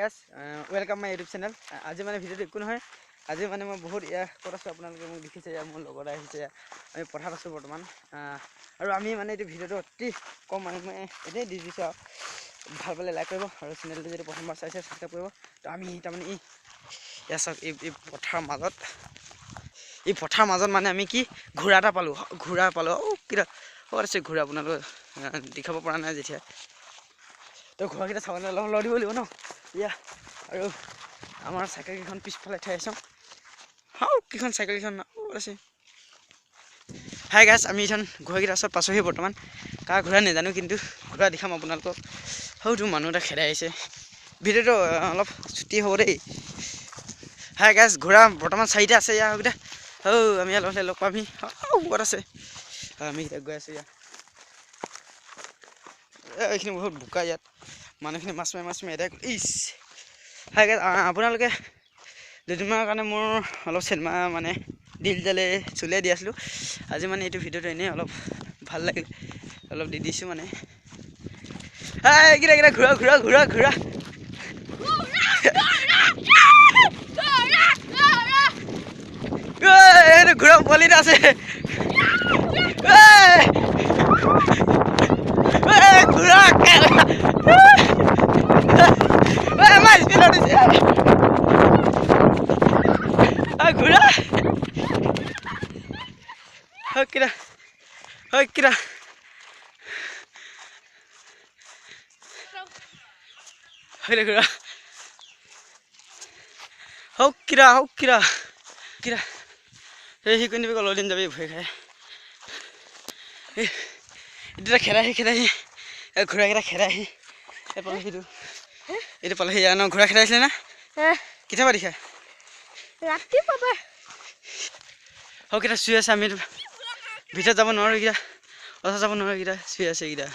guys, welcome my YouTube channel. আজি মানে ভিডিওটো একো নহয় আজি মানে মই বহুত ক'ত আছো আপোনালোকে মোক দেখিছে মোৰ লগত আহিছে আমি পথাৰত আছো বৰ্তমান আৰু আমি মানে এই ভিডিওটো অতি কম মানুহে এনেই দি দিছো ভাল পালে লাইক কৰিব আৰু চেনেলটো যদি প্ৰথমবাৰ চাইছে সাবস্ক্ৰাইব কৰিব তো আমি তাৰমানে এই পথাৰ মাজত মানে আমি কি ঘোঁৰা এটা পালো কিটা ক'ত আছে ঘোঁৰা আপোনালোকে দেখাব পৰা নাই যেতিয়া তো ঘোঁৰাকেইটা চাবলৈ লগ দিব লাগিব ন আৰু আমাৰ চাইকেল কেইখন পিছফালে ঠাই আছো কিখন চাইকেল কেইখন আছে হাই গাইছ আমি এখন ঘোঁৰাকেইটা ওচৰত পাইছোহি বৰ্তমান কাৰ ঘোঁৰা নাজানো কিন্তু ঘোঁৰা দেখাম আপোনালোকক সৌটো মানুহ এটা খেদাই আহিছে ভিডিঅ'টো অলপ ছুটি হ'ব দেই হাই গাইছ ঘোঁৰা বৰ্তমান চাৰিটা আছে সেইকেইটা আমি লগ পামি ক'ত আছে আমি গৈ আছো এইখিনি বহুত বোকা ইয়াত মানুহখিনি মাছ মাৰি এটাই ইছ হাই গাইছ আপোনালোকে দুদিনমানৰ কাৰণে মোৰ অলপ চিনেমা মানে দিল জালে চুলিয়াই দি আছিলোঁ আজি মানে এইটো ভিডিঅ'টো এনেই অলপ ভাল লাগিল অলপ দি দিছোঁ মানে এইকেইটা ঘোঁৰা এইটো ঘোঁৰা পোৱালিটা আছে ঘোঁৰা আমাৰ স্পীডত দিছে ঘোঁৰা কিটা ঘোঁৰা কিটা সি কোন দিবি অলপ দিন যাবি ভয় খাই এতিয়া খেদাহি ঘোঁৰাকেইটা খেদাহি পালেহিটো এইটো পালেহি ন ঘোঁৰা খেদাইছিলে না কেতিয়াবা দেখা ৰাতিপুৱা কেইটা চুই আছে আমি ভিতৰত যাব নোৱাৰো এইকেইটা অথা যাব নোৱাৰো এইকেইটা চুই আছে এইকেইটা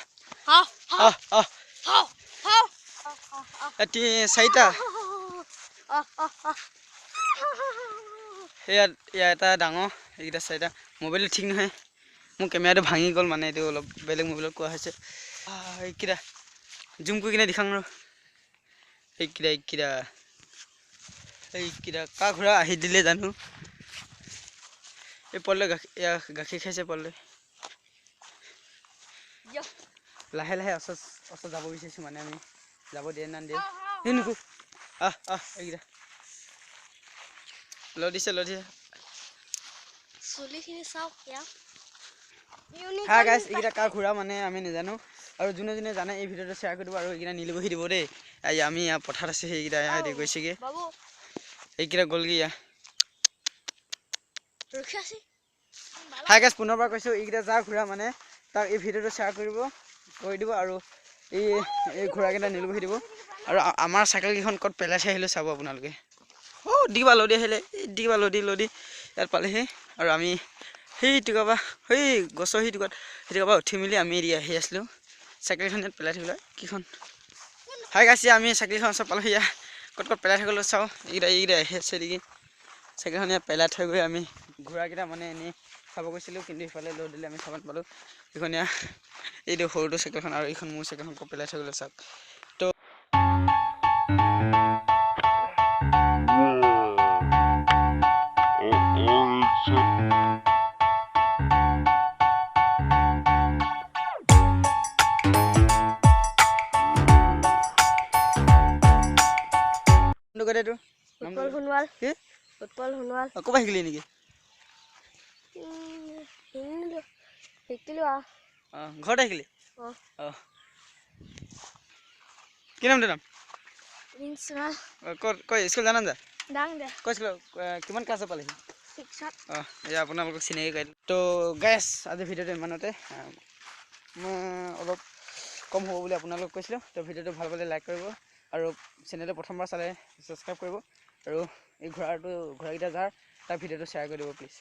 চাৰিটা ইয়াত এটা ডাঙৰ এইকেইটা চাৰিটা মোবাইলটো ঠিক নহয় মোৰ কেমেৰাটো ভাঙি গ'ল মানে এইটো অলপ বেলেগ মোবাইলত কোৱা হৈছে এইকেইটা জুম কৰি কিনে দেখাং ৰ এইকেইটা কা ঘোঁৰা আহি দিলে জানো এই পলে গাখীৰ খাইছে পলে লাহে ওচৰত যাব বিচাৰিছোঁ মানে আমি যাব দিয়ে না দিয়ে সেই নকো এইকেইটা লৈ দিছে হা গাইছ এইকেইটা কাৰ ঘোঁৰা মানে আমি নাজানো আৰু যোনে জানে এই ভিডিঅ'টো শ্বেয়াৰ কৰি দিব আৰু এইকেইটা নিলবহি দিব দেই আমি পথাৰত আছে সেইকেইটা গৈছেগৈ এইকেইটা গ'লগৈ হাই গাইছ পুনৰবাৰ কৈছোঁ এইকেইটা যাৰ ঘোঁৰা মানে তাক এই ভিডিঅ'টো শ্বেয়াৰ কৰি দিব আৰু এই ঘোঁৰাকেইটা নিলবহি দিব আৰু আমাৰ চাইকেল কেইখন ক'ত পেলাই থৈ আহিলোঁ চাব আপোনালোকে দিবা লদি আহিলে লদি ইয়াত পালেহি আৰু আমি সেই গছৰ সেইটোৰ উঠি মেলি আমি আহি আছিলোঁ চাইকেলখন ইয়াত পেলাই থৈ কিখন হাই গাইছ আমি চাইকেলখন ওচৰত পালোহি ক'ত পেলাই থৈ গ'লোঁ চাওঁ এইকেইটা আহি আছে নেকি চাইকেলখন ইয়াত পেলাই থৈ গৈ আমি ঘোঁৰাকেইটা মানে এনেই চাব গৈছিলোঁ কিন্তু সিফালে লৈ দিলে আমি চাব নাপালোঁ এইখন এইটো সৰুটো চাইকেলখন আৰু এইখন মোৰ চাইকেলখন ক'ত পেলাই থৈ গ'লোঁ চাওক তো ফুটবল সোণোৱাল ক'ৰপৰা শিকিলি নেকি শিকিলো ঘৰতে শিকিলি কি নাম তোৰ নাম স্কুল জানা যা কৈছিলোঁ কিমান ক্লাছত পালেহি এয়া আপোনালোকক চিনাকি কৰি তো গাইছ আজি ভিডিঅ'টো ইমানতে মই অলপ কম হ'ব বুলি আপোনালোকক কৈছিলোঁ তো ভিডিঅ'টো ভাল পালে লাইক কৰিব আৰু চেনেলটো প্ৰথমবাৰ চালে ছাবস্ক্ৰাইব কৰিব আৰু এই ঘোঁৰাকেইটা যাৰ তাৰ ভিডিঅ'টো শ্বেয়াৰ কৰি দিব প্লিজ